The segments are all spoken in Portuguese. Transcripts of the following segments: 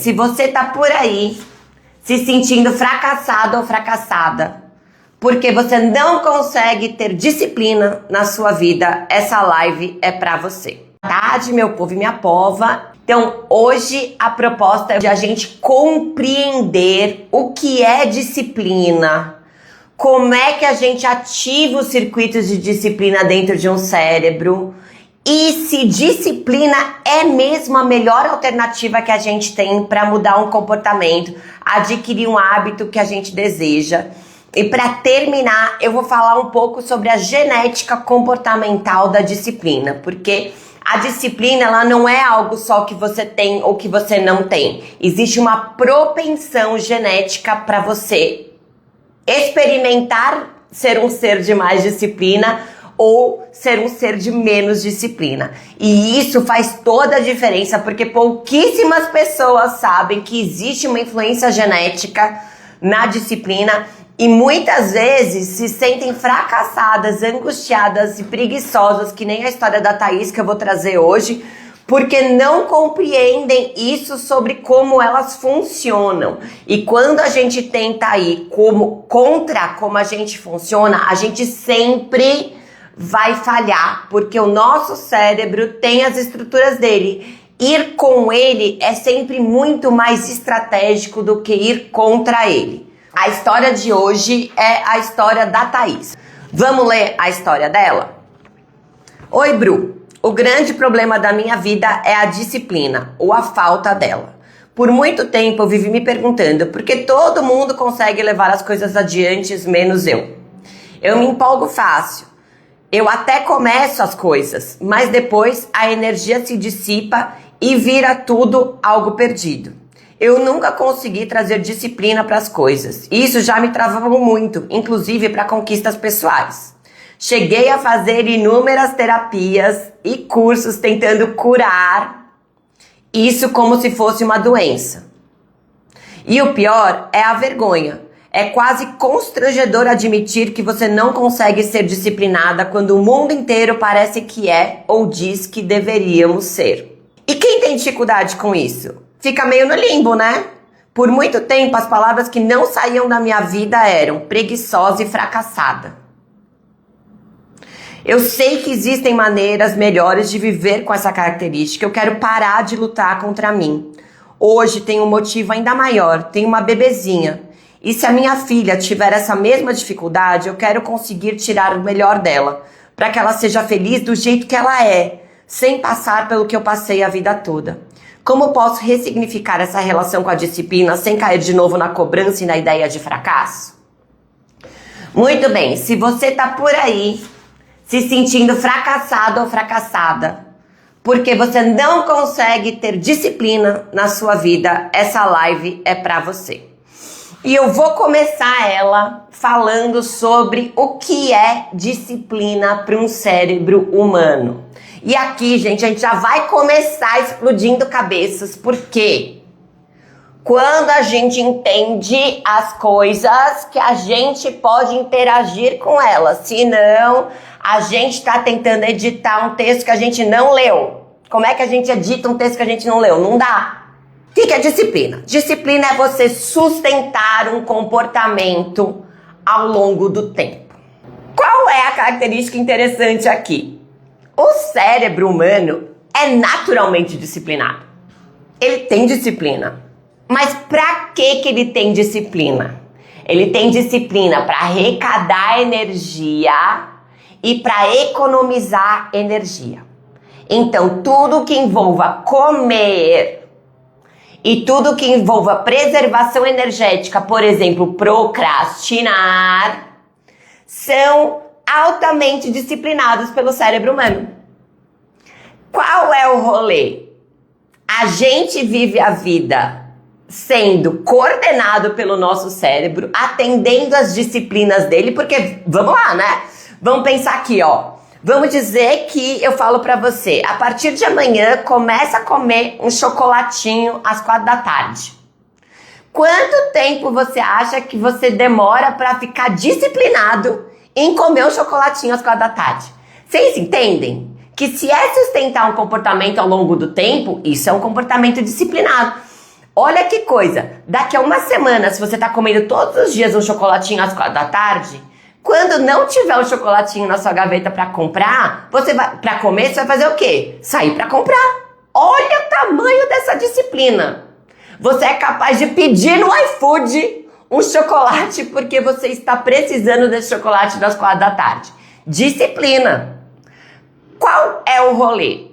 se você tá por aí se sentindo fracassado ou fracassada, porque você não consegue ter disciplina na sua vida, essa live é pra você. Boa tarde, meu povo e minha pova. Então, hoje a proposta é de a gente compreender o que é disciplina, como é que a gente ativa os circuitos de disciplina dentro de um cérebro e se disciplina é mesmo a melhor alternativa que a gente tem para mudar um comportamento, adquirir um hábito que a gente deseja. E para terminar, eu vou falar um pouco sobre a genética comportamental da disciplina, porque a disciplina ela não é algo só que você tem ou que você não tem. Existe uma propensão genética para você experimentar ser um ser de mais disciplina ou ser um ser de menos disciplina. E isso faz toda a diferença, porque pouquíssimas pessoas sabem que existe uma influência genética na disciplina e muitas vezes se sentem fracassadas, angustiadas e preguiçosas, que nem a história da Thaís que eu vou trazer hoje, porque não compreendem isso sobre como elas funcionam. E quando a gente tenta ir contra como a gente funciona, a gente sempre vai falhar, porque o nosso cérebro tem as estruturas dele. Ir com ele é sempre muito mais estratégico do que ir contra ele. A história de hoje é a história da Thaís. Vamos ler a história dela? Oi, Bru. O grande problema da minha vida é a disciplina, ou a falta dela. Por muito tempo eu vivi me perguntando por que todo mundo consegue levar as coisas adiante, menos eu. Eu me empolgo fácil. Eu até começo as coisas, mas depois a energia se dissipa e vira tudo algo perdido. Eu nunca consegui trazer disciplina para as coisas. Isso já me travava muito, inclusive para conquistas pessoais. Cheguei a fazer inúmeras terapias e cursos tentando curar isso como se fosse uma doença. E o pior é a vergonha. É quase constrangedor admitir que você não consegue ser disciplinada quando o mundo inteiro parece que é ou diz que deveríamos ser. E quem tem dificuldade com isso? Fica meio no limbo, né? Por muito tempo as palavras que não saíam da minha vida eram preguiçosa e fracassada. Eu sei que existem maneiras melhores de viver com essa característica. Eu quero parar de lutar contra mim. Hoje tenho um motivo ainda maior. Tenho uma bebezinha. E se a minha filha tiver essa mesma dificuldade, eu quero conseguir tirar o melhor dela, para que ela seja feliz do jeito que ela é, sem passar pelo que eu passei a vida toda. Como posso ressignificar essa relação com a disciplina sem cair de novo na cobrança e na ideia de fracasso? Muito bem, se você tá por aí se sentindo fracassado ou fracassada, porque você não consegue ter disciplina na sua vida, essa live é para você. E eu vou começar ela falando sobre o que é disciplina para um cérebro humano. E aqui, gente, a gente já vai começar explodindo cabeças, porque quando a gente entende as coisas, que a gente pode interagir com elas. Senão, a gente está tentando editar um texto que a gente não leu. Como é que a gente edita um texto que a gente não leu? Não dá. O que é disciplina? Disciplina é você sustentar um comportamento ao longo do tempo. Qual é a característica interessante aqui? O cérebro humano é naturalmente disciplinado. Ele tem disciplina. Mas para que ele tem disciplina? Ele tem disciplina para arrecadar energia e para economizar energia. Então, tudo que envolva comer e tudo que envolva preservação energética, por exemplo, procrastinar, são altamente disciplinados pelo cérebro humano. Qual é o rolê? A gente vive a vida sendo coordenado pelo nosso cérebro, atendendo às disciplinas dele, porque, vamos lá, né? Vamos pensar aqui, ó. Vamos dizer que eu falo pra você, a partir de amanhã, começa a comer um chocolatinho às 4 da tarde. Quanto tempo você acha que você demora pra ficar disciplinado em comer um chocolatinho às 4 da tarde? Vocês entendem? Que se é sustentar um comportamento ao longo do tempo, isso é um comportamento disciplinado. Olha que coisa, daqui a uma semana, se você tá comendo todos os dias um chocolatinho às 4 da tarde, quando não tiver um chocolatinho na sua gaveta pra comprar, pra comer, você vai fazer o quê? Sair pra comprar. Olha o tamanho dessa disciplina. Você é capaz de pedir no iFood um chocolate porque você está precisando desse chocolate das 4 da tarde. Disciplina. Qual é o rolê?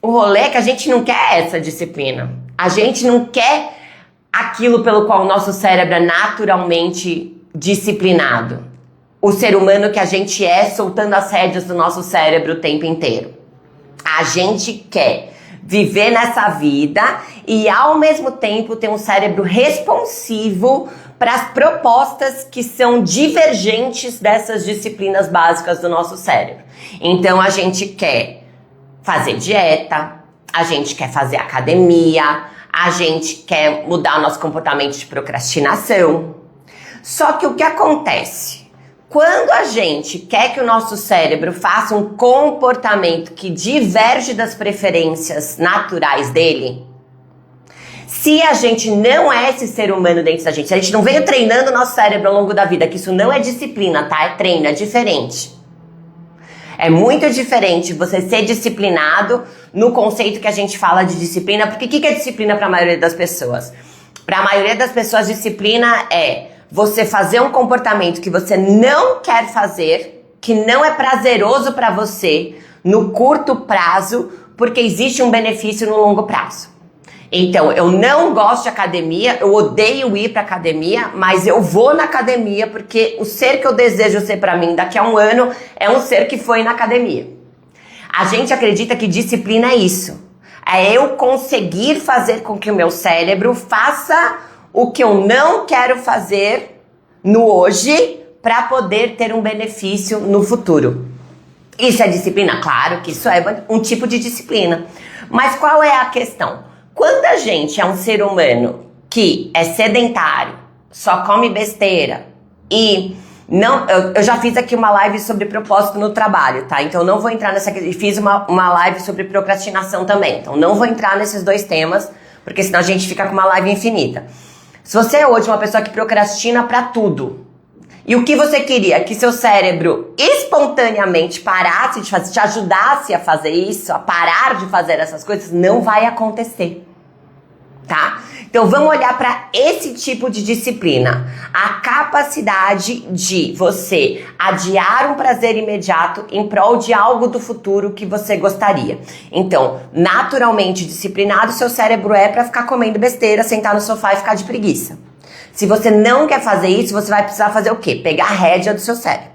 O rolê é que a gente não quer essa disciplina. A gente não quer aquilo pelo qual o nosso cérebro é naturalmente disciplinado. O ser humano que a gente é, soltando as rédeas do nosso cérebro o tempo inteiro. A gente quer viver nessa vida e ao mesmo tempo ter um cérebro responsivo para as propostas que são divergentes dessas disciplinas básicas do nosso cérebro. Então a gente quer fazer dieta, a gente quer fazer academia, a gente quer mudar o nosso comportamento de procrastinação. Só que o que acontece? Quando a gente quer que o nosso cérebro faça um comportamento que diverge das preferências naturais dele, se a gente não é esse ser humano dentro da gente, se a gente não veio treinando o nosso cérebro ao longo da vida, que isso não é disciplina, tá? É treino, é diferente. É muito diferente você ser disciplinado no conceito que a gente fala de disciplina, porque o que é disciplina para a maioria das pessoas? Para a maioria das pessoas, disciplina é você fazer um comportamento que você não quer fazer, que não é prazeroso para você no curto prazo, porque existe um benefício no longo prazo. Então, eu não gosto de academia, eu odeio ir para academia, mas eu vou na academia porque o ser que eu desejo ser para mim daqui a um ano é um ser que foi na academia. A gente acredita que disciplina é isso. É eu conseguir fazer com que o meu cérebro faça o que eu não quero fazer no hoje para poder ter um benefício no futuro. Isso é disciplina? Claro que isso é um tipo de disciplina. Mas qual é a questão? Quando a gente é um ser humano que é sedentário, só come besteira e não... Eu já fiz aqui uma live sobre propósito no trabalho, tá? Então não vou entrar nessa... Fiz uma live sobre procrastinação também. Então não vou entrar nesses dois temas, porque senão a gente fica com uma live infinita. Se você é hoje uma pessoa que procrastina pra tudo, e o que você queria? Que seu cérebro espontaneamente parasse de fazer, te ajudasse a fazer isso, a parar de fazer essas coisas, não vai acontecer, tá? Então vamos olhar para esse tipo de disciplina. A capacidade de você adiar um prazer imediato em prol de algo do futuro que você gostaria. Então, naturalmente disciplinado, seu cérebro é para ficar comendo besteira, sentar no sofá e ficar de preguiça. Se você não quer fazer isso, você vai precisar fazer o quê? Pegar a rédea do seu cérebro.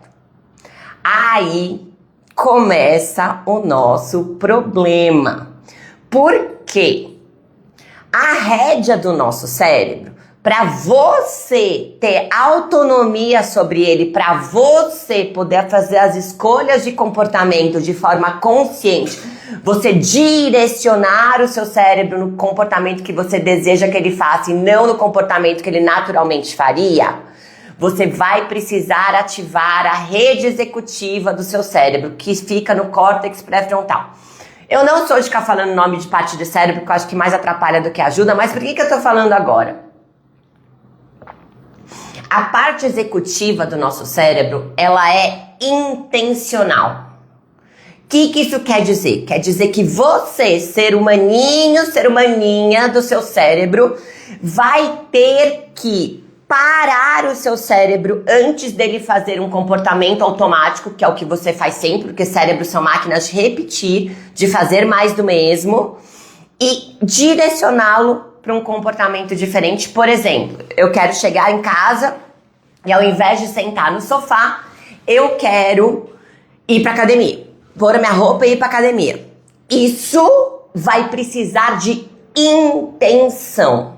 Aí começa o nosso problema. Por quê? A rédea do nosso cérebro, para você ter autonomia sobre ele, para você poder fazer as escolhas de comportamento de forma consciente, você direcionar o seu cérebro no comportamento que você deseja que ele faça e não no comportamento que ele naturalmente faria, você vai precisar ativar a rede executiva do seu cérebro, que fica no córtex pré-frontal. Eu não sou de ficar falando nome de parte do cérebro, porque eu acho que mais atrapalha do que ajuda, mas por que eu tô falando agora? A parte executiva do nosso cérebro, ela é intencional. O que isso quer dizer? Quer dizer que você, ser humaninho, ser humaninha do seu cérebro, vai ter que parar o seu cérebro antes dele fazer um comportamento automático, que é o que você faz sempre, porque cérebros são máquinas de repetir, de fazer mais do mesmo, e direcioná-lo para um comportamento diferente. Por exemplo, eu quero chegar em casa e ao invés de sentar no sofá, eu quero ir para academia, pôr a minha roupa e ir para academia. Isso vai precisar de intenção.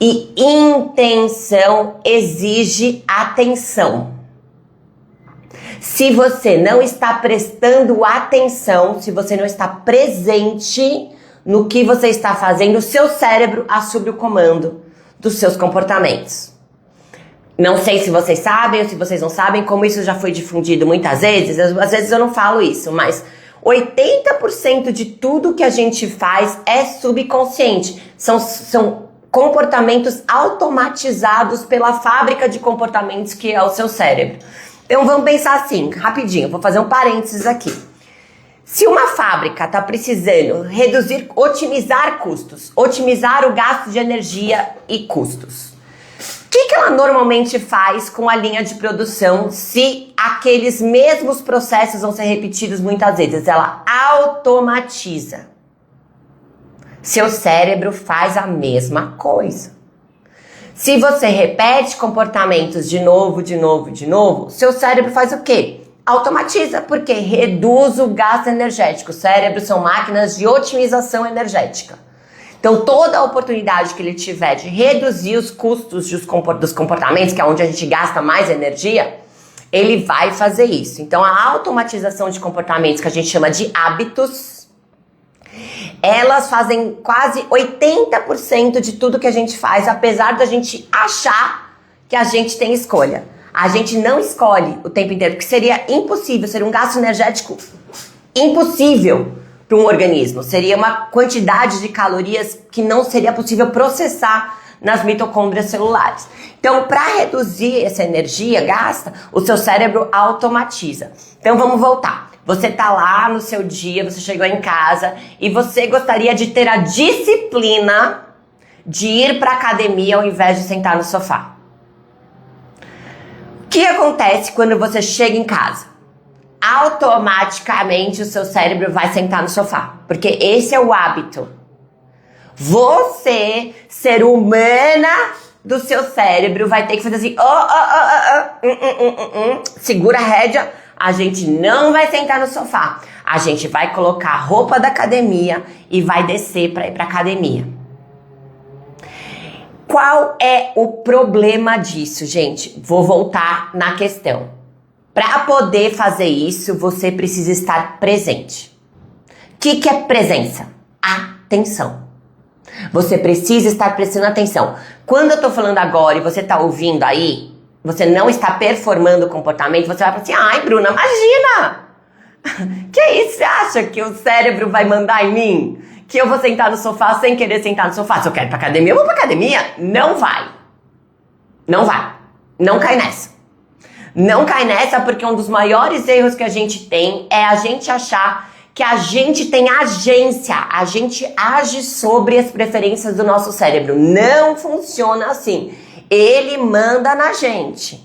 E intenção exige atenção. Se você não está prestando atenção, se você não está presente no que você está fazendo, o seu cérebro assume o comando dos seus comportamentos. Não sei se vocês sabem ou se vocês não sabem, como isso já foi difundido muitas vezes, às vezes eu não falo isso, mas 80% de tudo que a gente faz é subconsciente. São comportamentos automatizados pela fábrica de comportamentos que é o seu cérebro. Então vamos pensar assim, rapidinho, vou fazer um parênteses aqui. Se uma fábrica está precisando reduzir, otimizar custos, otimizar o gasto de energia e custos, o que ela normalmente faz com a linha de produção se aqueles mesmos processos vão ser repetidos muitas vezes? Ela automatiza. Seu cérebro faz a mesma coisa. Se você repete comportamentos de novo, seu cérebro faz o quê? Automatiza, porque reduz o gasto energético. O cérebro são máquinas de otimização energética. Então, toda a oportunidade que ele tiver de reduzir os custos dos comportamentos, que é onde a gente gasta mais energia, ele vai fazer isso. Então, a automatização de comportamentos, que a gente chama de hábitos, elas fazem quase 80% de tudo que a gente faz, apesar da gente achar que a gente tem escolha. A gente não escolhe o tempo inteiro, porque seria impossível, seria um gasto energético impossível para um organismo. Seria uma quantidade de calorias que não seria possível processar nas mitocôndrias celulares. Então, para reduzir essa energia gasta, o seu cérebro automatiza. Então, vamos voltar. Você tá lá no seu dia, você chegou em casa e você gostaria de ter a disciplina de ir para academia ao invés de sentar no sofá. O que acontece quando você chega em casa? Automaticamente o seu cérebro vai sentar no sofá, porque esse é o hábito. Você, ser humana do seu cérebro, vai ter que fazer assim, segura a rédea, a gente não vai sentar no sofá, a gente vai colocar a roupa da academia e vai descer para ir para academia. Qual é o problema disso, gente? Vou voltar na questão. Para poder fazer isso, você precisa estar presente. O que é presença? Atenção. Você precisa estar prestando atenção. Quando eu tô falando agora e você tá ouvindo aí, você não está performando o comportamento, você vai falar assim, ai, Bruna, imagina! Que isso? Você acha que o cérebro vai mandar em mim? Que eu vou sentar no sofá sem querer sentar no sofá? Se eu quero ir pra academia, eu vou pra academia. Não vai. Não vai. Não cai nessa. Não cai nessa porque um dos maiores erros que a gente tem é a gente achar que a gente tem agência, a gente age sobre as preferências do nosso cérebro. Não funciona assim. Ele manda na gente.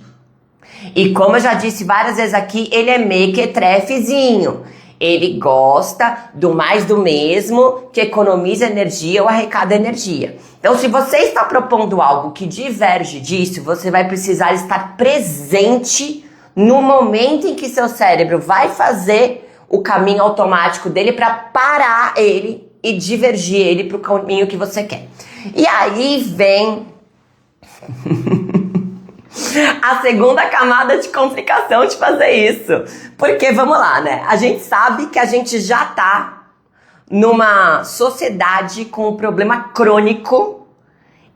E como eu já disse várias vezes aqui, ele é mequetrefezinho. Ele gosta do mais do mesmo, que economiza energia ou arrecada energia. Então, se você está propondo algo que diverge disso, você vai precisar estar presente no momento em que seu cérebro vai fazer o caminho automático dele para parar ele e divergir ele para o caminho que você quer. E aí vem a segunda camada de complicação de fazer isso. Porque, vamos lá, né? A gente sabe que a gente já tá numa sociedade com um problema crônico,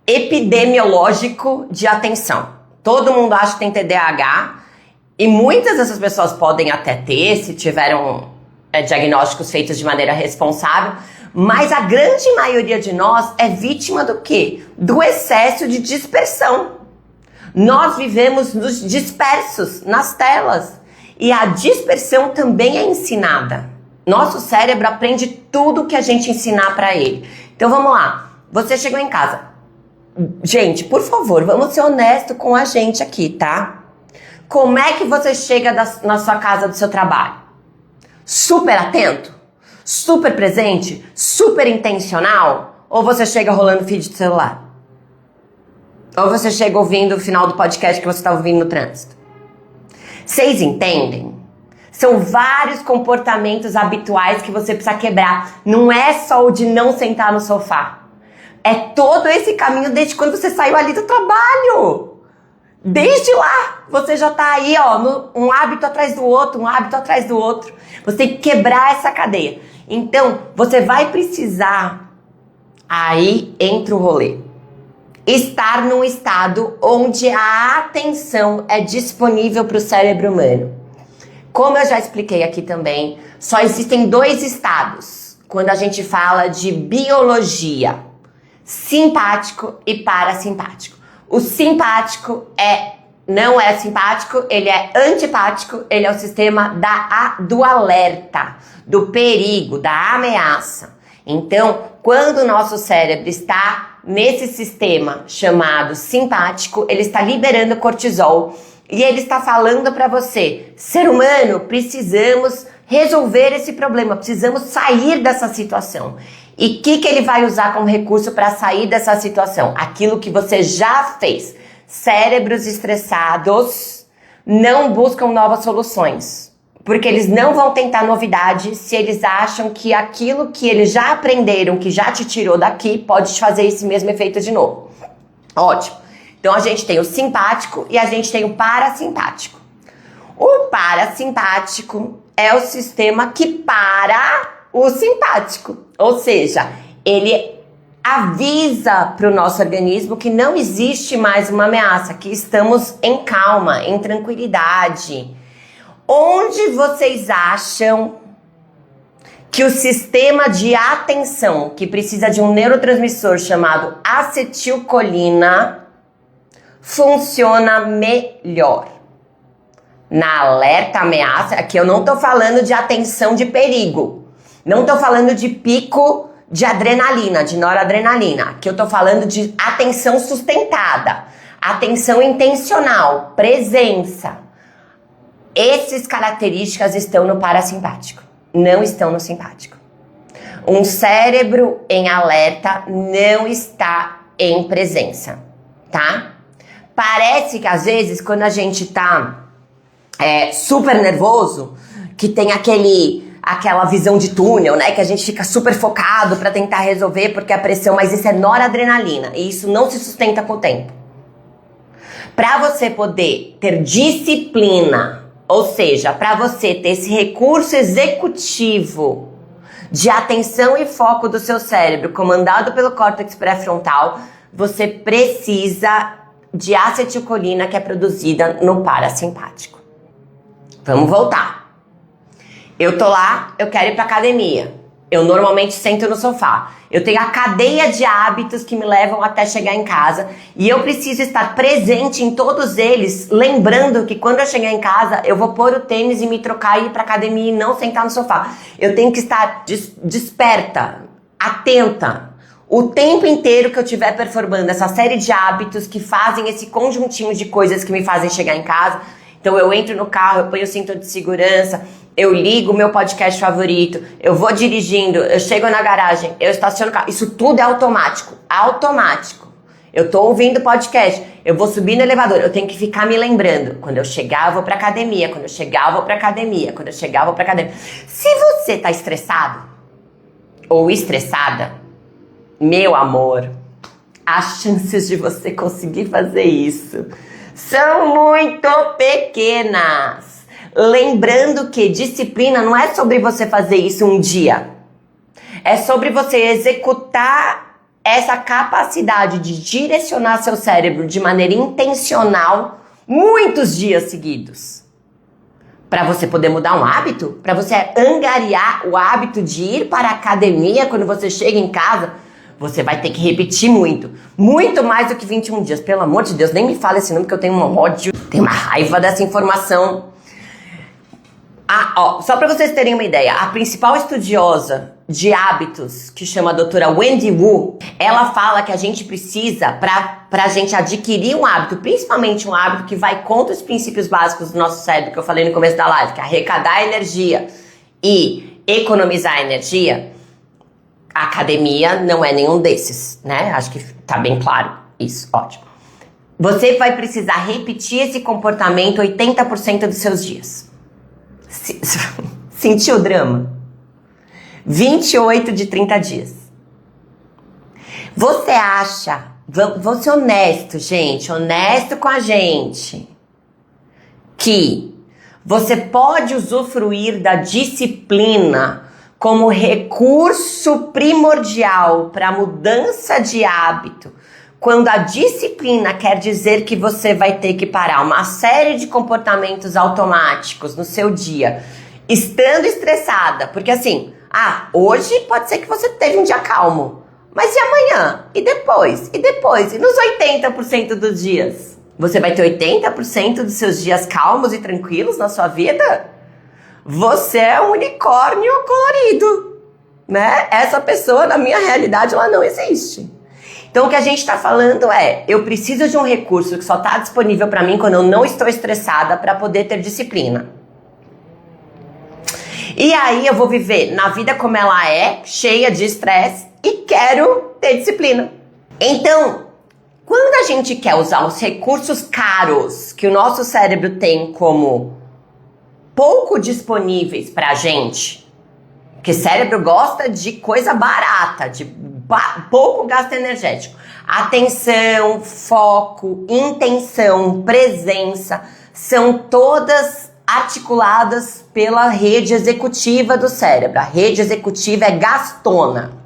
epidemiológico de atenção. Todo mundo acha que tem TDAH e muitas dessas pessoas podem até ter, se tiveram diagnósticos feitos de maneira responsável, mas a grande maioria de nós é vítima do quê? Do excesso de dispersão. Nós vivemos nos dispersos, nas telas. E a dispersão também é ensinada. Nosso cérebro aprende tudo que a gente ensinar para ele. Então vamos lá. Você chegou em casa. Gente, por favor, vamos ser honestos com a gente aqui, tá? Como é que você chega na sua casa do seu trabalho? Super atento? Super presente? Super intencional? Ou você chega rolando feed do celular? Ou você chega ouvindo o final do podcast que você está ouvindo no trânsito? Vocês entendem? São vários comportamentos habituais que você precisa quebrar. Não é só o de não sentar no sofá. É todo esse caminho desde quando você saiu ali do trabalho. Desde lá, você já tá aí, ó, um hábito atrás do outro, um hábito atrás do outro. Você tem que quebrar essa cadeia. Então, você vai precisar, aí entra o rolê, estar num estado onde a atenção é disponível para o cérebro humano. Como eu já expliquei aqui também, só existem 2 estados quando a gente fala de biologia. simpático e parasimpático. O simpático não é simpático, ele é antipático, ele é o sistema do alerta, do perigo, da ameaça. Então, quando o nosso cérebro está nesse sistema chamado simpático, ele está liberando cortisol e ele está falando para você, ser humano, precisamos resolver esse problema, precisamos sair dessa situação. E o que ele vai usar como recurso para sair dessa situação? Aquilo que você já fez. Cérebros estressados não buscam novas soluções, porque eles não vão tentar novidade se eles acham que aquilo que eles já aprenderam, que já te tirou daqui, pode te fazer esse mesmo efeito de novo. Ótimo. Então a gente tem o simpático e a gente tem o parasimpático. O parasimpático é o sistema que para o simpático, ou seja, ele avisa para o nosso organismo que não existe mais uma ameaça, que estamos em calma, em tranquilidade. Onde vocês acham que o sistema de atenção, que precisa de um neurotransmissor chamado acetilcolina, funciona melhor? Na alerta ameaça, aqui eu não estou falando de atenção de perigo, não estou falando de pico de adrenalina, de noradrenalina. Aqui eu tô falando de atenção sustentada, atenção intencional, presença. Essas características estão no parasimpático, não estão no simpático. Um cérebro em alerta não está em presença, tá? Parece que às vezes quando a gente tá super nervoso, que tem aquela visão de túnel, né? Que a gente fica super focado pra tentar resolver porque a pressão, mas isso é noradrenalina e isso não se sustenta com o tempo. Pra você poder ter disciplina, ou seja, pra você ter esse recurso executivo de atenção e foco do seu cérebro, comandado pelo córtex pré-frontal, você precisa de acetilcolina que é produzida no parasimpático. Vamos voltar. Eu tô lá, eu quero ir pra academia. Eu normalmente sento no sofá. Eu tenho a cadeia de hábitos que me levam até chegar em casa. E eu preciso estar presente em todos eles, lembrando que quando eu chegar em casa, eu vou pôr o tênis e me trocar e ir pra academia e não sentar no sofá. Eu tenho que estar desperta, atenta, o tempo inteiro que eu estiver performando essa série de hábitos que fazem esse conjuntinho de coisas que me fazem chegar em casa. Então eu entro no carro, eu ponho o cinto de segurança, eu ligo o meu podcast favorito, eu vou dirigindo, eu chego na garagem, eu estaciono o carro. Isso tudo é automático, automático. Eu tô ouvindo podcast, eu vou subir no elevador, eu tenho que ficar me lembrando. Quando eu chegar, eu vou pra academia, quando eu chegar, eu vou pra academia, quando eu chegar, eu vou pra academia. Se você tá estressado ou estressada, meu amor, as chances de você conseguir fazer isso são muito pequenas. Lembrando que disciplina não é sobre você fazer isso um dia. É sobre você executar essa capacidade de direcionar seu cérebro de maneira intencional muitos dias seguidos. Para você poder mudar um hábito, para você angariar o hábito de ir para a academia quando você chega em casa, você vai ter que repetir muito. Muito mais do que 21 dias. Pelo amor de Deus, nem me fala esse nome que eu tenho um ódio, tenho uma raiva dessa informação. Só para vocês terem uma ideia, a principal estudiosa de hábitos, que chama a doutora Wendy Wu, ela fala que a gente precisa, pra gente adquirir um hábito, principalmente um hábito que vai contra os princípios básicos do nosso cérebro, que eu falei no começo da live, que é arrecadar energia e economizar energia. A academia não é nenhum desses, né? Acho que tá bem claro isso, ótimo. Você vai precisar repetir esse comportamento 80% dos seus dias. Sentiu o drama? 28 de 30 dias. Você acha, vou ser honesto, gente, honesto com a gente, que você pode usufruir da disciplina como recurso primordial para mudança de hábito, quando a disciplina quer dizer que você vai ter que parar uma série de comportamentos automáticos no seu dia, estando estressada, porque assim, hoje pode ser que você teve um dia calmo, Mas e amanhã? E depois? E depois? E nos 80% dos dias? Você vai ter 80% dos seus dias calmos e tranquilos na sua vida? Você é um unicórnio colorido, né? Essa pessoa, na minha realidade, ela não existe. Então, o que a gente está falando é, eu preciso de um recurso que só está disponível para mim quando eu não estou estressada para poder ter disciplina. E aí, eu vou viver na vida como ela é, cheia de estresse, e quero ter disciplina. Então, quando a gente quer usar os recursos caros que o nosso cérebro tem como pouco disponíveis pra gente, porque cérebro gosta de coisa barata, de pouco gasto energético. Atenção, foco, intenção, presença, são todas articuladas pela rede executiva do cérebro. A rede executiva é gastona.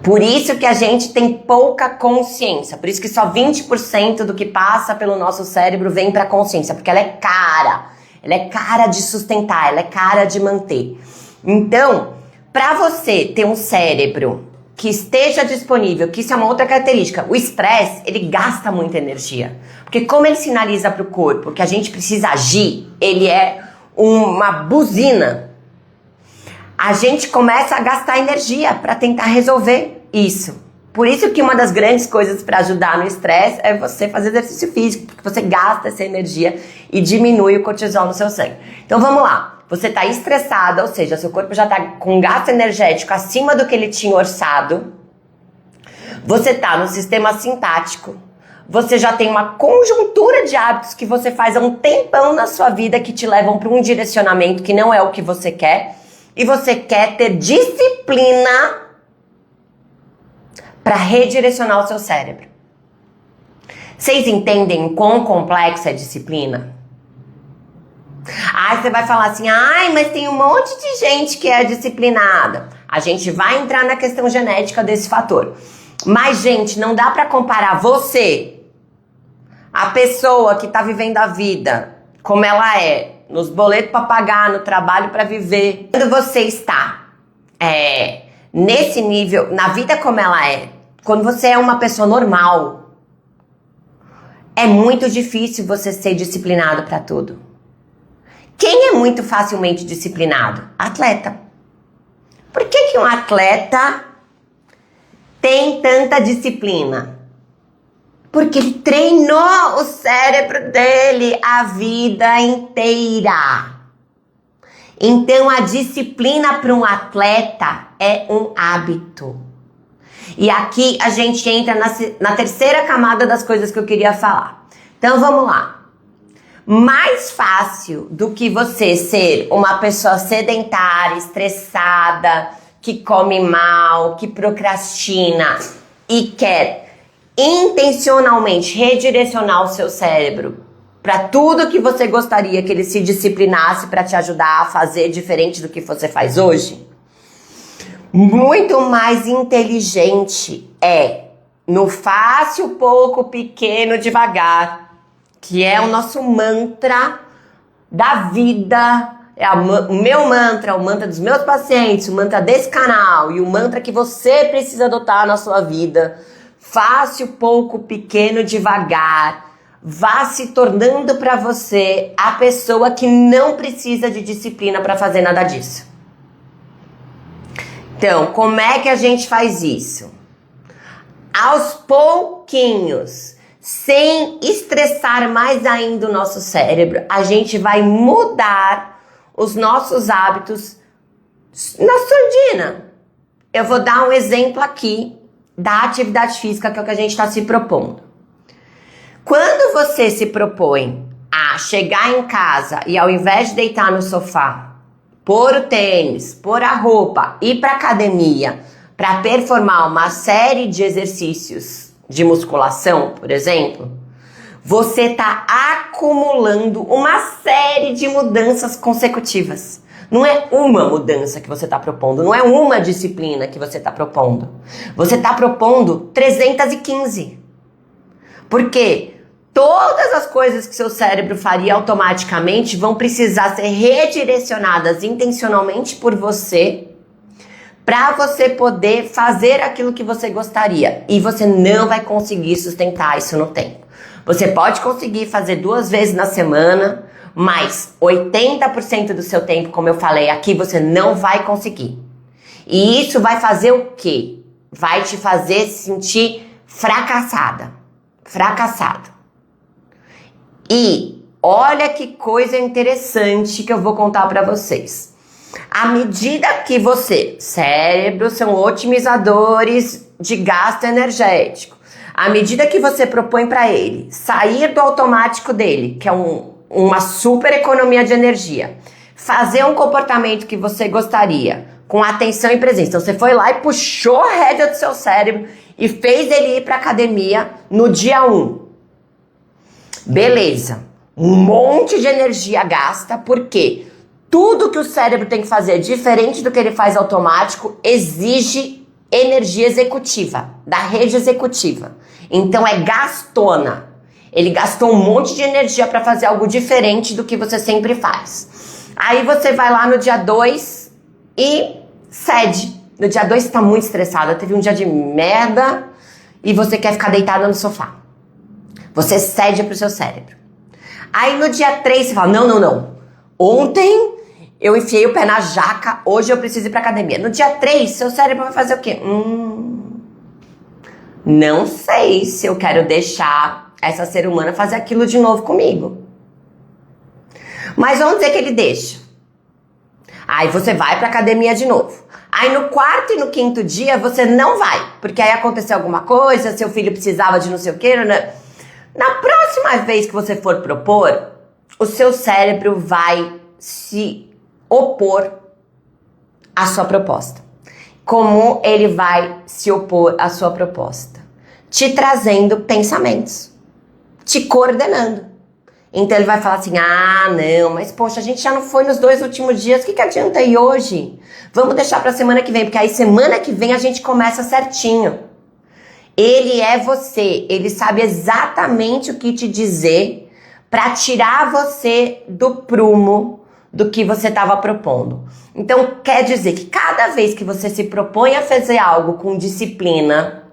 Por isso que a gente tem pouca consciência. Por isso que só 20% do que passa pelo nosso cérebro vem para a consciência. Porque ela é cara. Ela é cara de sustentar, ela é cara de manter. Então, para você ter um cérebro que esteja disponível, que isso é uma outra característica, o estresse, ele gasta muita energia. Porque como ele sinaliza para o corpo que a gente precisa agir, ele é uma buzina. A gente começa a gastar energia para tentar resolver isso. Por isso que uma das grandes coisas para ajudar no estresse é você fazer exercício físico, porque você gasta essa energia e diminui o cortisol no seu sangue. Então vamos lá, você está estressada, ou seja, seu corpo já está com gasto energético acima do que ele tinha orçado, você está no sistema sintático, você já tem uma conjuntura de hábitos que você faz há um tempão na sua vida que te levam para um direcionamento que não é o que você quer, e você quer ter disciplina para redirecionar o seu cérebro. Vocês entendem quão complexa é a disciplina? Aí você vai falar assim, mas tem um monte de gente que é disciplinada. A gente vai entrar na questão genética desse fator. Mas, gente, não dá para comparar você, a pessoa que tá vivendo a vida como ela é, nos boletos para pagar, no trabalho para viver. Quando você está nesse nível, na vida como ela é, quando você é uma pessoa normal, é muito difícil você ser disciplinado para tudo. Quem é muito facilmente disciplinado? Atleta. Por que um atleta tem tanta disciplina? Porque ele treinou o cérebro dele a vida inteira. Então, a disciplina para um atleta é um hábito. E aqui a gente entra na terceira camada das coisas que eu queria falar. Então, vamos lá. Mais fácil do que você ser uma pessoa sedentária, estressada, que come mal, que procrastina e quer intencionalmente redirecionar o seu cérebro para tudo que você gostaria que ele se disciplinasse para te ajudar a fazer diferente do que você faz hoje, muito mais inteligente é no fácil, pouco, pequeno, devagar, que é o nosso mantra da vida, é o meu mantra, o mantra dos meus pacientes, o mantra desse canal e o mantra que você precisa adotar na sua vida. Fácil, pouco, pequeno, devagar. Vá se tornando para você a pessoa que não precisa de disciplina para fazer nada disso. Então, como é que a gente faz isso? Aos pouquinhos, sem estressar mais ainda o nosso cérebro, a gente vai mudar os nossos hábitos na surdina. Eu vou dar um exemplo aqui da atividade física, que é o que a gente está se propondo. Quando você se propõe a chegar em casa e ao invés de deitar no sofá, pôr o tênis, pôr a roupa, ir para academia para performar uma série de exercícios de musculação, por exemplo, você está acumulando uma série de mudanças consecutivas. Não é uma mudança que você está propondo, não é uma disciplina que você está propondo. Você está propondo 315. Por quê? Todas as coisas que seu cérebro faria automaticamente vão precisar ser redirecionadas intencionalmente por você para você poder fazer aquilo que você gostaria. E você não vai conseguir sustentar isso no tempo. Você pode conseguir fazer 2 vezes na semana, mas 80% do seu tempo, como eu falei aqui, você não vai conseguir. E isso vai fazer o quê? Vai te fazer se sentir fracassada. Fracassado. E olha que coisa interessante que eu vou contar para vocês. À medida que cérebros são otimizadores de gasto energético. À medida que você propõe para ele sair do automático dele, que é uma super economia de energia, fazer um comportamento que você gostaria, com atenção e presença. Então você foi lá e puxou a rédea do seu cérebro e fez ele ir para academia no dia 1. Beleza. Um monte de energia gasta, porque tudo que o cérebro tem que fazer, diferente do que ele faz automático, exige energia executiva, da rede executiva. Então é gastona. Ele gastou um monte de energia para fazer algo diferente do que você sempre faz. Aí você vai lá no dia 2 e cede. No dia 2 você tá muito estressada, teve um dia de merda e você quer ficar deitada no sofá. Você cede pro seu cérebro. Aí no dia 3 você fala, não. Ontem eu enfiei o pé na jaca, hoje eu preciso ir pra academia. No dia 3, seu cérebro vai fazer o quê? Não sei se eu quero deixar essa ser humana fazer aquilo de novo comigo. Mas vamos dizer que ele deixa. Aí você vai pra academia de novo. Aí no 4º e no 5º dia você não vai, porque aí aconteceu alguma coisa, seu filho precisava de não sei o quê, né? Na próxima vez que você for propor, o seu cérebro vai se opor à sua proposta. Como ele vai se opor à sua proposta? Te trazendo pensamentos, te coordenando. Então ele vai falar assim, não, mas poxa, a gente já não foi nos 2 últimos dias, o que adianta ir hoje? Vamos deixar pra semana que vem, porque aí semana que vem a gente começa certinho. Ele é você, ele sabe exatamente o que te dizer pra tirar você do prumo do que você estava propondo. Então quer dizer que cada vez que você se propõe a fazer algo com disciplina,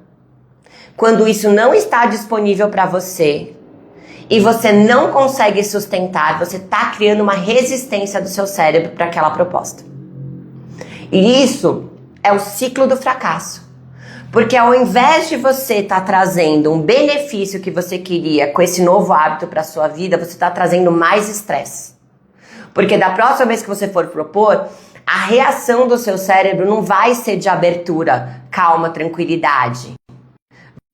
quando isso não está disponível para você, e você não consegue sustentar, você está criando uma resistência do seu cérebro para aquela proposta. E isso é o ciclo do fracasso. Porque ao invés de você estar trazendo um benefício que você queria com esse novo hábito para sua vida, você está trazendo mais estresse. Porque da próxima vez que você for propor, a reação do seu cérebro não vai ser de abertura, calma, tranquilidade.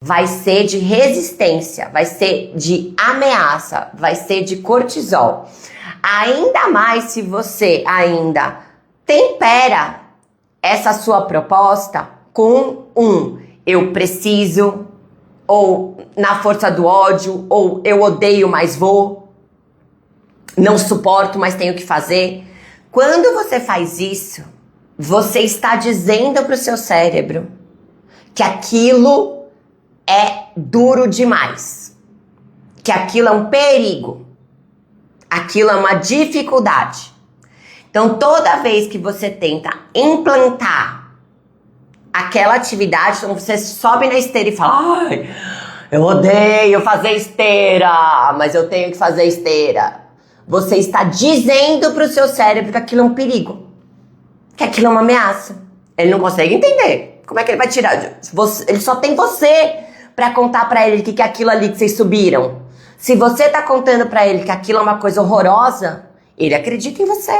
Vai ser de resistência, vai ser de ameaça, vai ser de cortisol. Ainda mais se você ainda tempera essa sua proposta com eu preciso, ou na força do ódio, ou eu odeio, mas vou, não suporto, mas tenho que fazer. Quando você faz isso, você está dizendo para o seu cérebro que aquilo é duro demais, que aquilo é um perigo, aquilo é uma dificuldade. Então, toda vez que você tenta implantar aquela atividade, então você sobe na esteira e fala, eu odeio fazer esteira, mas eu tenho que fazer esteira. Você está dizendo para o seu cérebro que aquilo é um perigo, que aquilo é uma ameaça. Ele não consegue entender. Como é que ele vai tirar? Ele só tem você para contar para ele que é aquilo ali que vocês subiram. Se você tá contando para ele que aquilo é uma coisa horrorosa, ele acredita em você.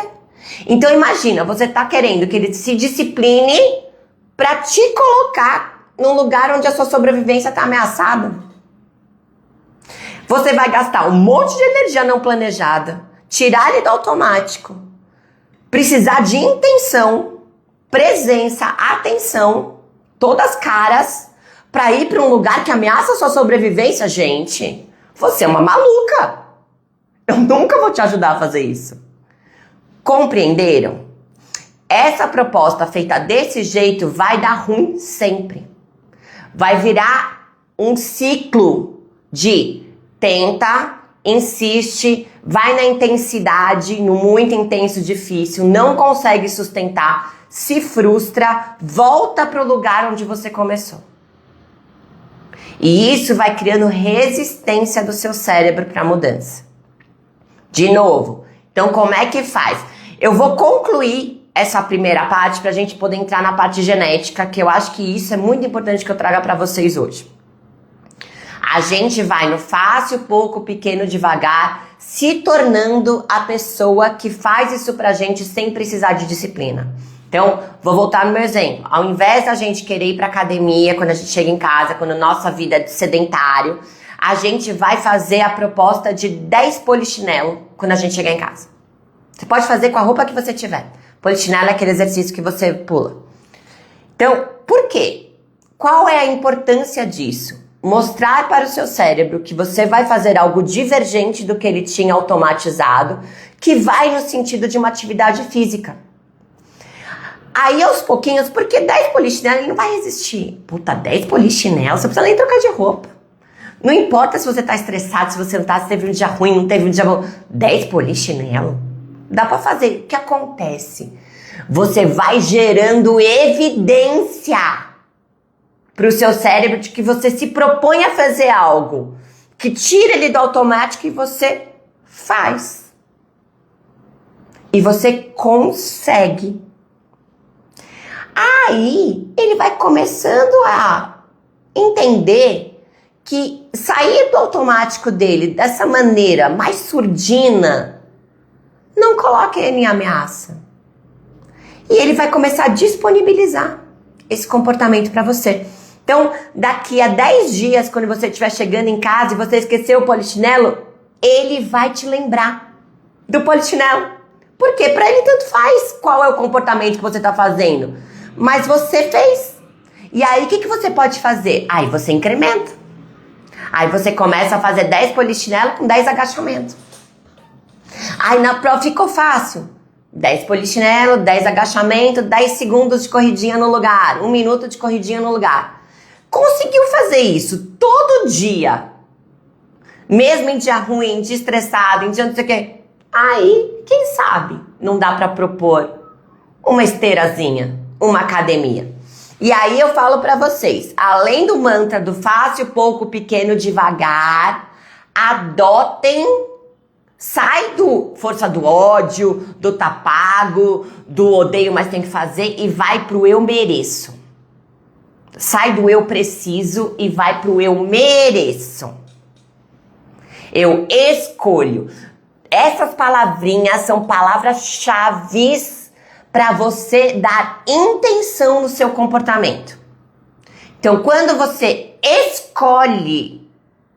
Então imagina, você tá querendo que ele se discipline para te colocar num lugar onde a sua sobrevivência tá ameaçada. Você vai gastar um monte de energia não planejada, tirar ele do automático, precisar de intenção, presença, atenção, todas caras, para ir para um lugar que ameaça a sua sobrevivência, gente. Você é uma maluca. Eu nunca vou te ajudar a fazer isso. Compreenderam? Essa proposta feita desse jeito vai dar ruim sempre. Vai virar um ciclo de tenta, insiste, vai na intensidade, no muito intenso, difícil, não consegue sustentar, se frustra, volta para o lugar onde você começou. E isso vai criando resistência do seu cérebro para a mudança. De novo, então como é que faz? Eu vou concluir essa primeira parte para a gente poder entrar na parte genética, que eu acho que isso é muito importante que eu traga para vocês hoje. A gente vai no fácil, pouco, pequeno, devagar, se tornando a pessoa que faz isso pra gente sem precisar de disciplina. Então, vou voltar no meu exemplo. Ao invés da gente querer ir pra academia quando a gente chega em casa, quando nossa vida é de sedentário, a gente vai fazer a proposta de 10 polichinelo quando a gente chegar em casa. Você pode fazer com a roupa que você tiver. Polichinelo é aquele exercício que você pula. Então, por quê? Qual é a importância disso? Mostrar para o seu cérebro que você vai fazer algo divergente do que ele tinha automatizado, que vai no sentido de uma atividade física. Aí, aos pouquinhos, porque 10 polichinelos ele não vai resistir. Puta, 10 polichinelos, você precisa nem trocar de roupa. Não importa se você tá estressado, se você não tá, se teve um dia ruim, não teve um dia bom. 10 polichinelos? Dá pra fazer. O que acontece? Você vai gerando evidência para o seu cérebro de que você se propõe a fazer algo que tira ele do automático e você faz. E você consegue. Aí ele vai começando a entender que sair do automático dele dessa maneira mais surdina não coloca ele em ameaça. E ele vai começar a disponibilizar esse comportamento para você. Então, daqui a 10 dias, quando você estiver chegando em casa e você esqueceu o polichinelo, ele vai te lembrar do polichinelo. Por quê? Para ele tanto faz qual é o comportamento que você está fazendo. Mas você fez. E aí, o que você pode fazer? Aí você incrementa. Aí você começa a fazer 10 polichinelos com 10 agachamentos. Aí na prova ficou fácil. 10 polichinelo, 10 agachamentos, 10 segundos de corridinha no lugar, 1 minuto de corridinha no lugar. Conseguiu fazer isso todo dia, mesmo em dia ruim, em dia estressado, em dia não sei o quê. Aí, quem sabe, não dá pra propor uma esteirazinha, uma academia. E aí eu falo pra vocês, além do mantra do fácil, pouco, pequeno, devagar, adotem. Sai do força do ódio, do tá pago, do odeio, mas tem que fazer e vai pro eu mereço. Sai do eu preciso e vai pro eu mereço. Eu escolho. Essas palavrinhas são palavras-chave para você dar intenção no seu comportamento. Então, quando você escolhe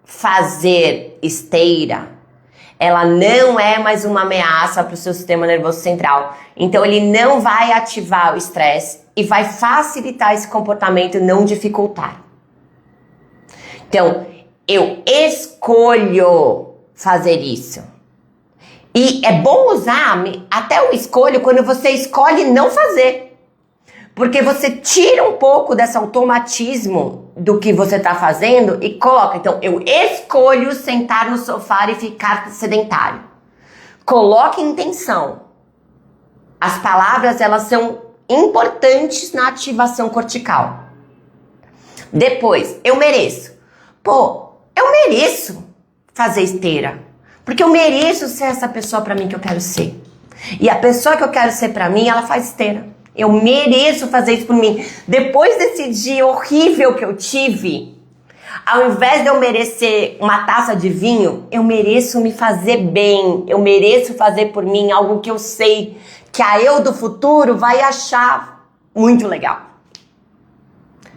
fazer esteira, ela não é mais uma ameaça para o seu sistema nervoso central. Então, ele não vai ativar o estresse e vai facilitar esse comportamento e não dificultar. Então, eu escolho fazer isso. E é bom usar até o escolho quando você escolhe não fazer. Porque você tira um pouco desse automatismo do que você está fazendo e coloca. Então, eu escolho sentar no sofá e ficar sedentário. Coloque intenção. As palavras, elas são importantes na ativação cortical. Depois, eu mereço. Pô, eu mereço fazer esteira. Porque eu mereço ser essa pessoa pra mim que eu quero ser. E a pessoa que eu quero ser pra mim, ela faz esteira. Eu mereço fazer isso por mim. Depois desse dia horrível que eu tive, ao invés de eu merecer uma taça de vinho, eu mereço me fazer bem. Eu mereço fazer por mim algo que eu sei que a eu do futuro vai achar muito legal.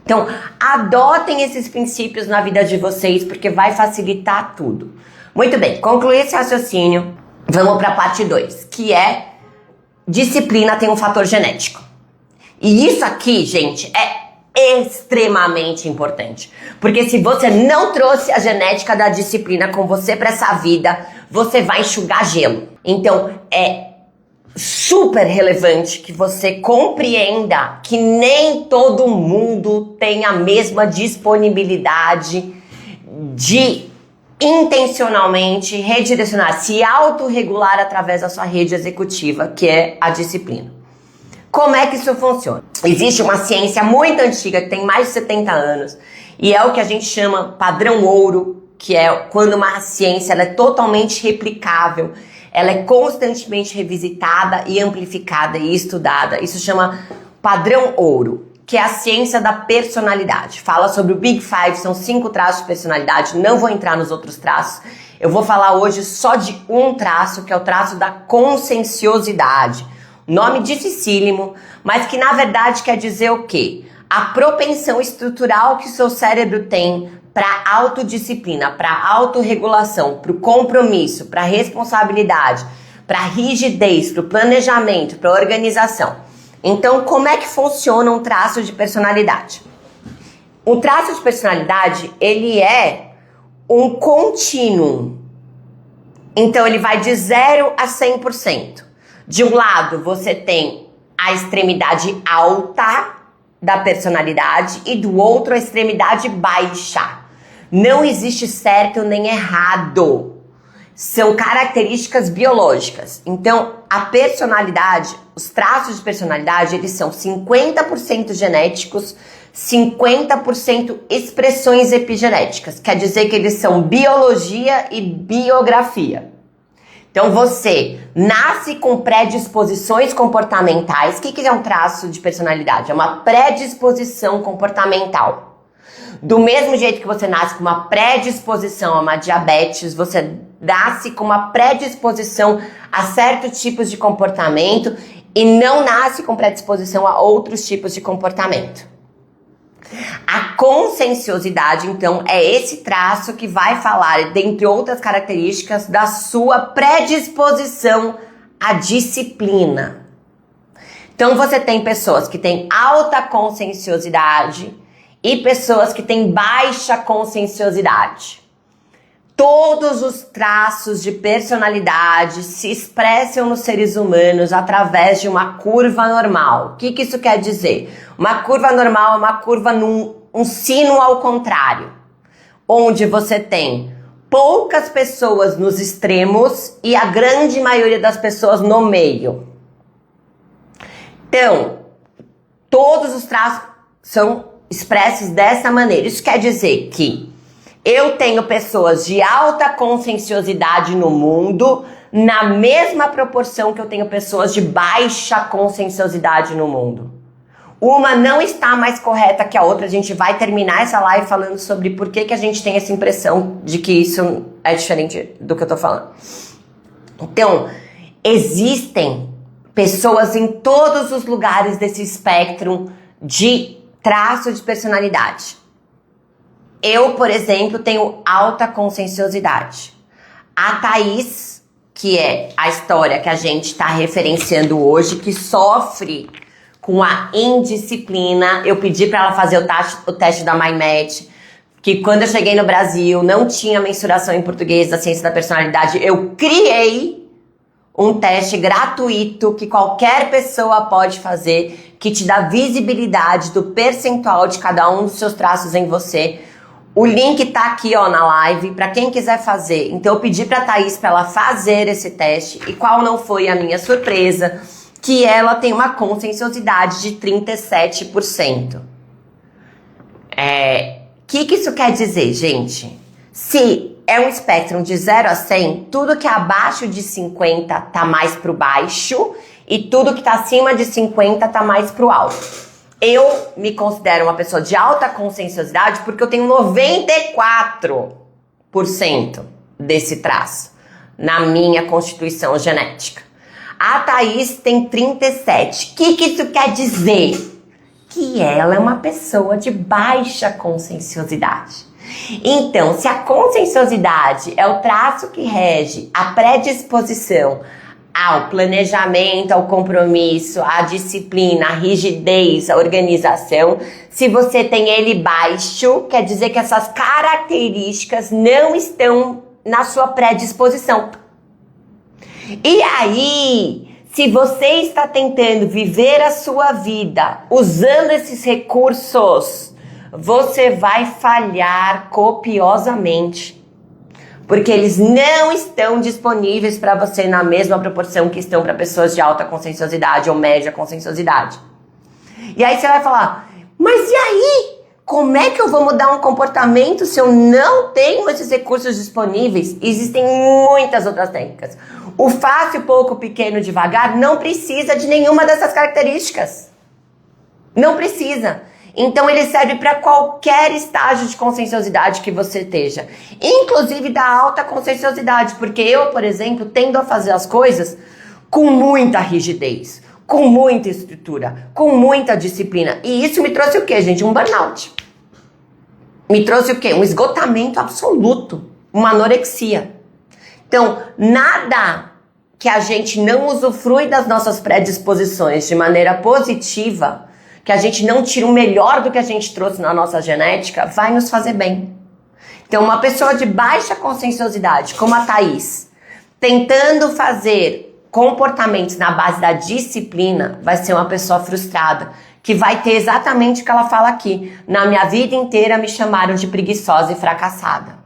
Então, adotem esses princípios na vida de vocês, porque vai facilitar tudo. Muito bem, concluí esse raciocínio. Vamos para a parte 2, que é disciplina tem um fator genético. E isso aqui, gente, é extremamente importante. Porque se você não trouxe a genética da disciplina com você para essa vida, você vai enxugar gelo. Então, é super relevante que você compreenda que nem todo mundo tem a mesma disponibilidade de intencionalmente redirecionar, se autorregular através da sua rede executiva, que é a disciplina. Como é que isso funciona? Existe uma ciência muito antiga, que tem mais de 70 anos, e é o que a gente chama padrão ouro, que é quando uma ciência ela é totalmente replicável, ela é constantemente revisitada e amplificada e estudada. Isso chama padrão ouro, que é a ciência da personalidade. Fala sobre o Big Five, são 5 traços de personalidade, não vou entrar nos outros traços. Eu vou falar hoje só de um traço, que é o traço da conscienciosidade. Nome dificílimo, mas que na verdade quer dizer o quê? A propensão estrutural que o seu cérebro tem para autodisciplina, para autorregulação, para o compromisso, para responsabilidade, para rigidez, para o planejamento, para organização. Então, como é que funciona um traço de personalidade? Um traço de personalidade, ele é um contínuo. Então, ele vai de 0 a 100%. De um lado, você tem a extremidade alta da personalidade e do outro, a extremidade baixa. Não existe certo nem errado. São características biológicas. Então, a personalidade, os traços de personalidade, eles são 50% genéticos, 50% expressões epigenéticas. Quer dizer que eles são biologia e biografia. Então, você nasce com predisposições comportamentais. O que é um traço de personalidade? É uma predisposição comportamental. Do mesmo jeito que você nasce com uma predisposição a uma diabetes, você nasce com uma predisposição a certos tipos de comportamento e não nasce com predisposição a outros tipos de comportamento. A conscienciosidade, então, é esse traço que vai falar, dentre outras características, da sua predisposição à disciplina. Então, você tem pessoas que têm alta conscienciosidade e pessoas que têm baixa conscienciosidade. Todos os traços de personalidade se expressam nos seres humanos através de uma curva normal. O que isso quer dizer? Uma curva normal é uma curva um sino ao contrário, onde você tem poucas pessoas nos extremos e a grande maioria das pessoas no meio. Então, todos os traços são expressos dessa maneira. Isso quer dizer que eu tenho pessoas de alta conscienciosidade no mundo na mesma proporção que eu tenho pessoas de baixa conscienciosidade no mundo. Uma não está mais correta que a outra. A gente vai terminar essa live falando sobre por que a gente tem essa impressão de que isso é diferente do que eu tô falando. Então, existem pessoas em todos os lugares desse espectro de traço de personalidade. Eu, por exemplo, tenho alta conscienciosidade. A Thaís, que é a história que a gente está referenciando hoje, que sofre com a indisciplina, eu pedi para ela fazer o teste da MyMatch, que quando eu cheguei no Brasil não tinha mensuração em português da ciência da personalidade. Eu criei um teste gratuito que qualquer pessoa pode fazer, que te dá visibilidade do percentual de cada um dos seus traços em você. O link tá aqui, ó, na live, para quem quiser fazer. Então eu pedi pra Thaís pra ela fazer esse teste, e qual não foi a minha surpresa, que ela tem uma conscienciosidade de 37%. Que isso quer dizer, gente? Se é um espectro de 0 a 100, tudo que é abaixo de 50 tá mais pro baixo, e tudo que tá acima de 50 tá mais pro alto. Eu me considero uma pessoa de alta conscienciosidade porque eu tenho 94% desse traço na minha constituição genética. A Thaís tem 37%. O que isso quer dizer? Que ela é uma pessoa de baixa conscienciosidade. Então, se a conscienciosidade é o traço que rege a predisposição ao planejamento, ao compromisso, à disciplina, à rigidez, à organização, se você tem ele baixo, quer dizer que essas características não estão na sua predisposição. E aí, se você está tentando viver a sua vida usando esses recursos, você vai falhar copiosamente. Porque eles não estão disponíveis para você na mesma proporção que estão para pessoas de alta conscienciosidade ou média conscienciosidade. E aí você vai falar, mas e aí? Como é que eu vou mudar um comportamento se eu não tenho esses recursos disponíveis? Existem muitas outras técnicas. O fácil, pouco, pequeno, devagar não precisa de nenhuma dessas características. Não precisa. Então ele serve para qualquer estágio de conscienciosidade que você esteja. Inclusive da alta conscienciosidade. Porque eu, por exemplo, tendo a fazer as coisas com muita rigidez, com muita estrutura, com muita disciplina. E isso me trouxe o quê, gente? Um burnout. Me trouxe o quê? Um esgotamento absoluto. Uma anorexia. Então, nada que a gente não usufrui das nossas predisposições de maneira positiva, que a gente não tira o melhor do que a gente trouxe na nossa genética, vai nos fazer bem. Então, uma pessoa de baixa conscienciosidade, como a Thaís, tentando fazer comportamentos na base da disciplina, vai ser uma pessoa frustrada, que vai ter exatamente o que ela fala aqui. Na minha vida inteira me chamaram de preguiçosa e fracassada.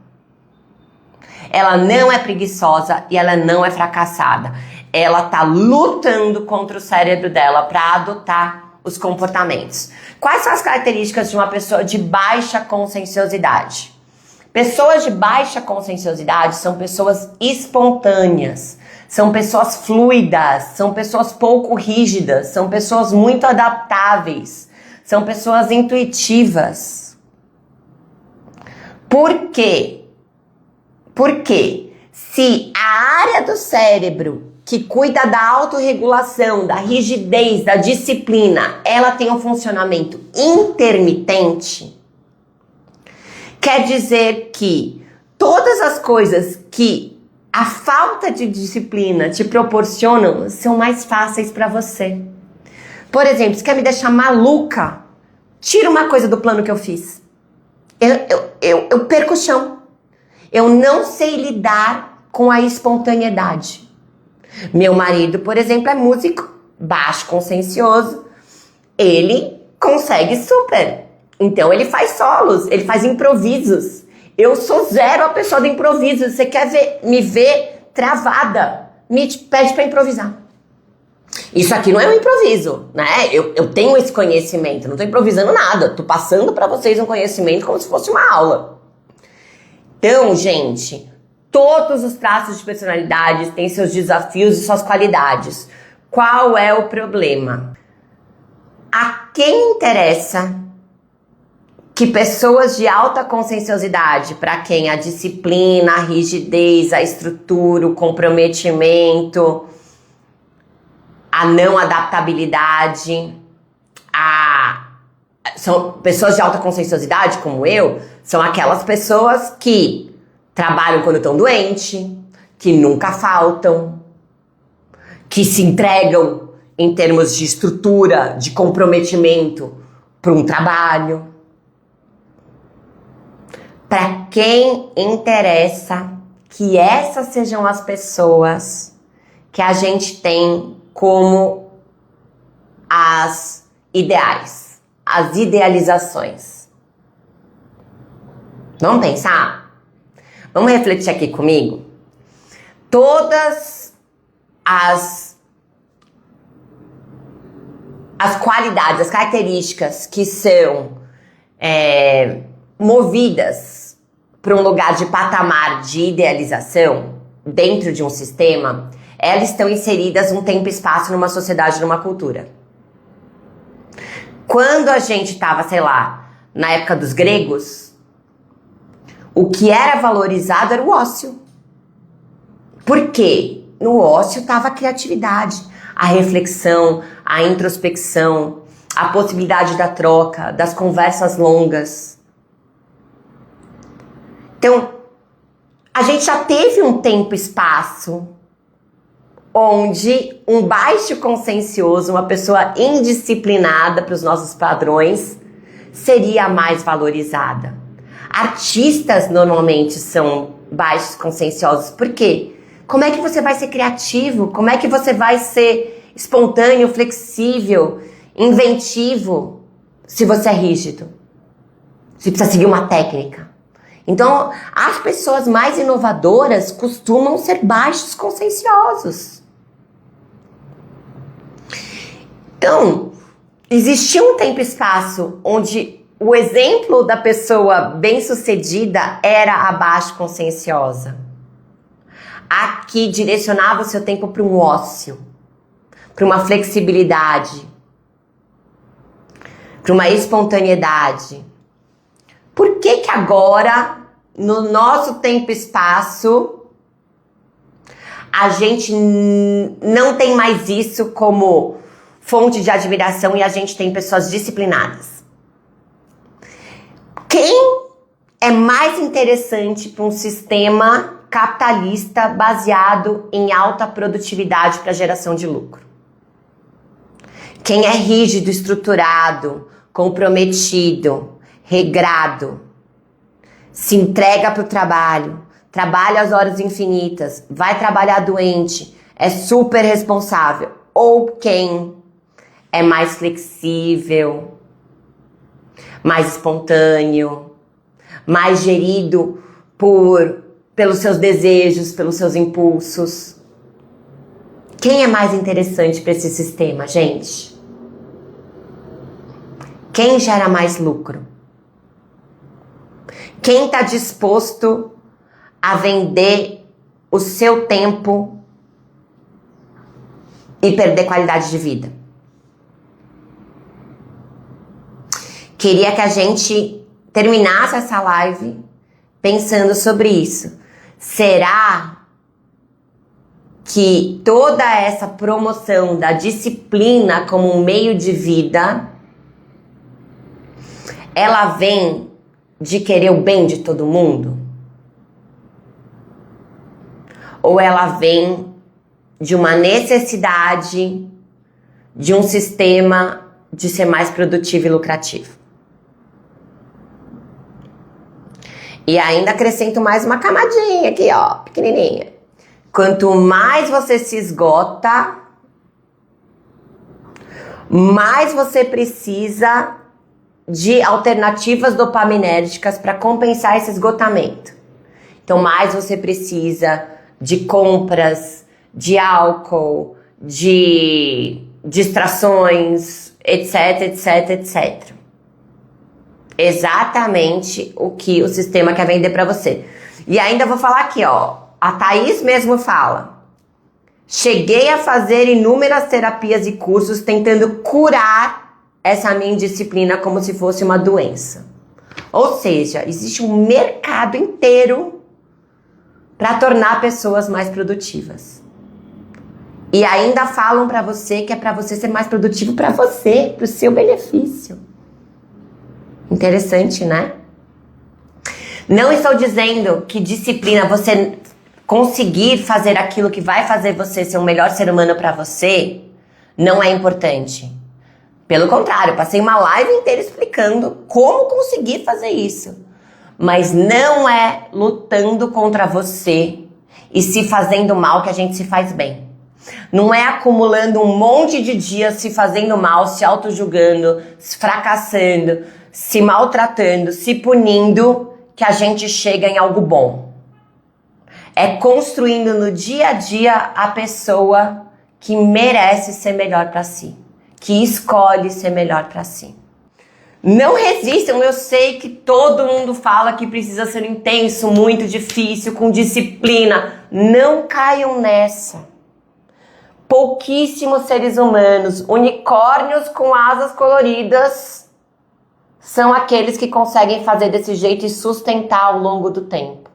Ela não é preguiçosa e ela não é fracassada. Ela tá lutando contra o cérebro dela para adotar os comportamentos. Quais são as características de uma pessoa de baixa conscienciosidade? Pessoas de baixa conscienciosidade são pessoas espontâneas, são pessoas fluidas, são pessoas pouco rígidas, são pessoas muito adaptáveis, são pessoas intuitivas. Por quê? Porque se a área do cérebro que cuida da autorregulação, da rigidez, da disciplina, ela tem um funcionamento intermitente, quer dizer que todas as coisas que a falta de disciplina te proporcionam são mais fáceis para você. Por exemplo, você quer me deixar maluca? Tira uma coisa do plano que eu fiz. Eu perco o chão. Eu não sei lidar com a espontaneidade. Meu marido, por exemplo, é músico, baixo consciencioso. Ele consegue super. Então ele faz solos, ele faz improvisos. Eu sou zero a pessoa do improviso. Você quer me ver travada? Me pede para improvisar. Isso aqui não é um improviso, né? Eu tenho esse conhecimento, não tô improvisando nada. Tô passando para vocês um conhecimento como se fosse uma aula. Então, gente, todos os traços de personalidade têm seus desafios e suas qualidades. Qual é o problema? A quem interessa que pessoas de alta conscienciosidade, para quem a disciplina, a rigidez, a estrutura, o comprometimento, a não adaptabilidade, são pessoas de alta conscienciosidade, como eu, são aquelas pessoas que trabalham quando estão doentes, que nunca faltam, que se entregam em termos de estrutura, de comprometimento para um trabalho. Para quem interessa que essas sejam as pessoas que a gente tem como as ideais, as idealizações. Vamos pensar? Vamos refletir aqui comigo? Todas as qualidades, as características que são movidas para um lugar de patamar de idealização dentro de um sistema, elas estão inseridas num tempo e espaço, numa sociedade, numa cultura. Quando a gente estava, sei lá, na época dos gregos, o que era valorizado era o ócio. Por quê? No ócio estava a criatividade, a reflexão, a introspecção, a possibilidade da troca, das conversas longas. Então, a gente já teve um tempo e espaço onde um baixo consciencioso, uma pessoa indisciplinada para os nossos padrões, seria a mais valorizada. Artistas normalmente são baixos conscienciosos. Por quê? Como é que você vai ser criativo? Como é que você vai ser espontâneo, flexível, inventivo, se você é rígido? Você precisa seguir uma técnica. Então, as pessoas mais inovadoras costumam ser baixos conscienciosos. Então, existia um tempo e espaço onde o exemplo da pessoa bem-sucedida era a baixa conscienciosa. A que direcionava o seu tempo para um ócio, para uma flexibilidade, para uma espontaneidade. Por que que agora, no nosso tempo e espaço, a gente não tem mais isso como fonte de admiração e a gente tem pessoas disciplinadas? Quem é mais interessante para um sistema capitalista baseado em alta produtividade para geração de lucro? Quem é rígido, estruturado, comprometido, regrado, se entrega para o trabalho, trabalha às horas infinitas, vai trabalhar doente, é super responsável? Ou quem é mais flexível, mais espontâneo, mais gerido pelos seus desejos, pelos seus impulsos? Quem é mais interessante para esse sistema, gente? Quem gera mais lucro? Quem está disposto a vender o seu tempo e perder qualidade de vida? Queria que a gente terminasse essa live pensando sobre isso. Será que toda essa promoção da disciplina como um meio de vida, ela vem de querer o bem de todo mundo? Ou ela vem de uma necessidade de um sistema de ser mais produtivo e lucrativo? E ainda acrescento mais uma camadinha aqui, ó, pequenininha. Quanto mais você se esgota, mais você precisa de alternativas dopaminérgicas para compensar esse esgotamento. Então, mais você precisa de compras, de álcool, de distrações, etc, etc, etc. Exatamente o que o sistema quer vender para você. E ainda vou falar aqui, ó. A Thaís mesmo fala: cheguei a fazer inúmeras terapias e cursos tentando curar essa minha indisciplina como se fosse uma doença. Ou seja, existe um mercado inteiro para tornar pessoas mais produtivas. E ainda falam para você que é para você ser mais produtivo para você, para o seu benefício. Interessante, né? Não estou dizendo que disciplina, você conseguir fazer aquilo que vai fazer você ser um melhor ser humano para você, não é importante. Pelo contrário, passei uma live inteira explicando como conseguir fazer isso. Mas não é lutando contra você e se fazendo mal que a gente se faz bem. Não é acumulando um monte de dias se fazendo mal, se auto-julgando, se fracassando, se maltratando, se punindo, que a gente chega em algo bom. É construindo no dia a dia a pessoa que merece ser melhor para si, que escolhe ser melhor para si. Não resistam, eu sei que todo mundo fala que precisa ser intenso, muito difícil, com disciplina. Não caiam nessa. Pouquíssimos seres humanos, unicórnios com asas coloridas, são aqueles que conseguem fazer desse jeito e sustentar ao longo do tempo.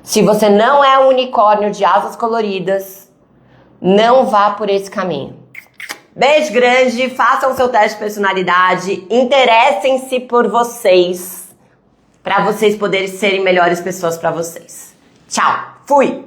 Se você não é um unicórnio de asas coloridas, não vá por esse caminho. Beijo grande, façam seu teste de personalidade, interessem-se por vocês, para vocês poderem serem melhores pessoas para vocês. Tchau, fui!